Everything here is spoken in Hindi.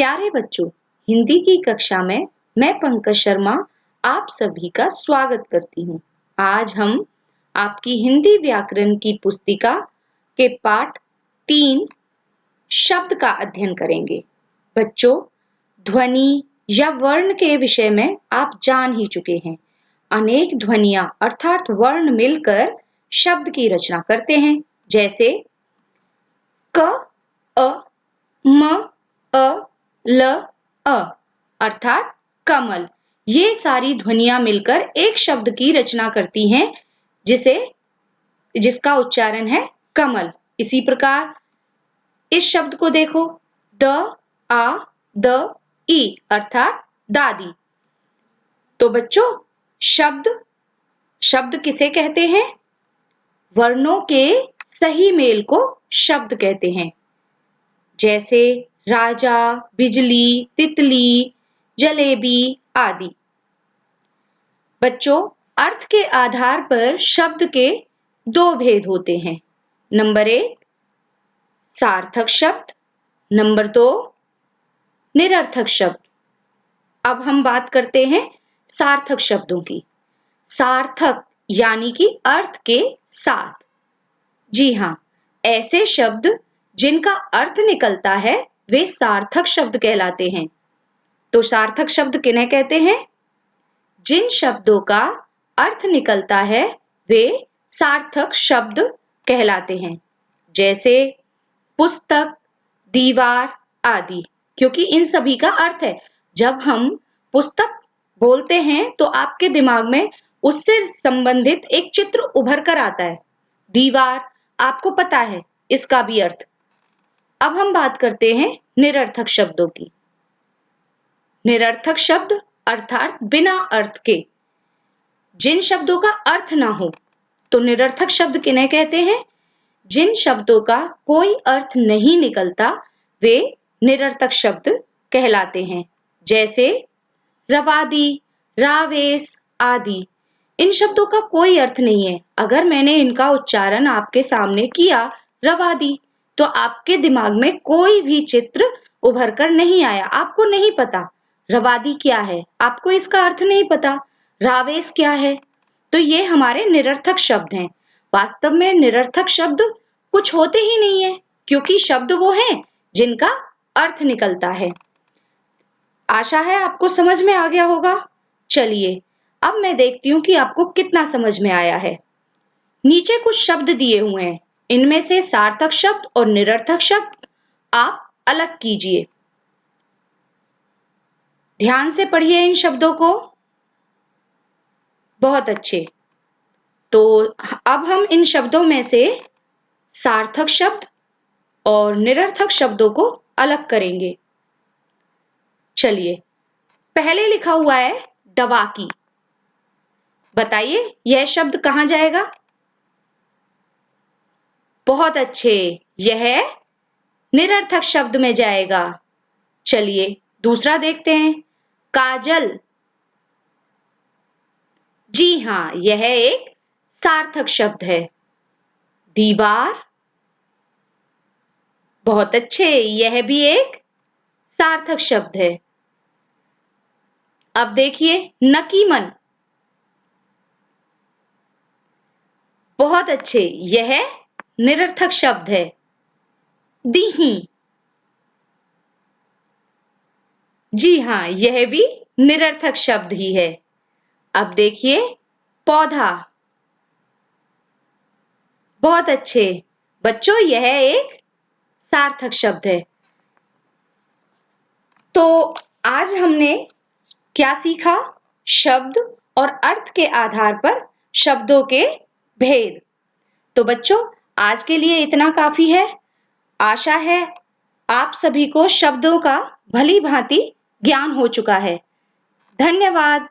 प्यारे बच्चों, हिंदी की कक्षा में मैं पंकज शर्मा आप सभी का स्वागत करती हूँ। आज हम आपकी हिंदी व्याकरण की पुस्तिका के पाठ 3 शब्द का अध्ययन करेंगे। बच्चों, ध्वनि या वर्ण के विषय में आप जान ही चुके हैं। अनेक ध्वनियां अर्थात वर्ण मिलकर शब्द की रचना करते हैं, जैसे क, अ, म, अ, ल, अ अर्थात कमल। ये सारी ध्वनियां मिलकर एक शब्द की रचना करती हैं, जिसका उच्चारण है कमल। इसी प्रकार इस शब्द को देखो, द, आ, द, ई अर्थात दादी। तो बच्चों, शब्द किसे कहते हैं? वर्णों के सही मेल को शब्द कहते हैं, जैसे राजा, बिजली, तितली, जलेबी आदि। बच्चों, अर्थ के आधार पर शब्द के 2 भेद होते हैं। नंबर 1 सार्थक शब्द, नंबर 2 निरर्थक शब्द। अब हम बात करते हैं सार्थक शब्दों की। सार्थक यानी कि अर्थ के साथ। जी हाँ, ऐसे शब्द जिनका अर्थ निकलता है वे सार्थक शब्द कहलाते हैं। तो सार्थक शब्द किन्हें कहते हैं? जिन शब्दों का अर्थ निकलता है वे सार्थक शब्द कहलाते हैं, जैसे पुस्तक, दीवार आदि। क्योंकि इन सभी का अर्थ है। जब हम पुस्तक बोलते हैं तो आपके दिमाग में उससे संबंधित एक चित्र उभर कर आता है। दीवार, आपको पता है इसका भी अर्थ। अब हम बात करते हैं निरर्थक शब्दों की। निरर्थक शब्द अर्थात बिना अर्थ के, जिन शब्दों का अर्थ ना हो। तो निरर्थक शब्द किन्हें कहते हैं? जिन शब्दों का कोई अर्थ नहीं निकलता वे निरर्थक शब्द कहलाते हैं, जैसे रवादी, रावेश आदि। इन शब्दों का कोई अर्थ नहीं है। अगर मैंने इनका उच्चारण आपके सामने किया रवादी, तो आपके दिमाग में कोई भी चित्र उभर कर नहीं आया। आपको नहीं पता रवादी क्या है, आपको इसका अर्थ नहीं पता रावेश क्या है। तो ये हमारे निरर्थक शब्द हैं। वास्तव में निरर्थक शब्द कुछ होते ही नहीं है, क्योंकि शब्द वो हैं जिनका अर्थ निकलता है। आशा है आपको समझ में आ गया होगा। चलिए, अब मैं देखती हूँ कि आपको कितना समझ में आया है। नीचे कुछ शब्द दिए हुए हैं, इनमें से सार्थक शब्द और निरर्थक शब्द आप अलग कीजिए। ध्यान से पढ़िए इन शब्दों को। बहुत अच्छे। तो अब हम इन शब्दों में से सार्थक शब्द और निरर्थक शब्दों को अलग करेंगे। चलिए, पहले लिखा हुआ है दवाकी। बताइए यह शब्द कहां जाएगा? बहुत अच्छे, यह निरर्थक शब्द में जाएगा। चलिए दूसरा देखते हैं, काजल। जी हाँ, यह एक सार्थक शब्द है। दीवार, बहुत अच्छे, यह भी एक सार्थक शब्द है। अब देखिए नकीमन। बहुत अच्छे, यह निरर्थक शब्द है। दीही, जी हाँ, यह भी निरर्थक शब्द ही है। अब देखिए पौधा। बहुत अच्छे बच्चों, यह एक सार्थक शब्द है। तो आज हमने क्या सीखा? शब्द और अर्थ के आधार पर शब्दों के भेद। तो बच्चों, आज के लिए इतना काफी है। आशा है आप सभी को शब्दों का भली भांति ज्ञान हो चुका है। धन्यवाद।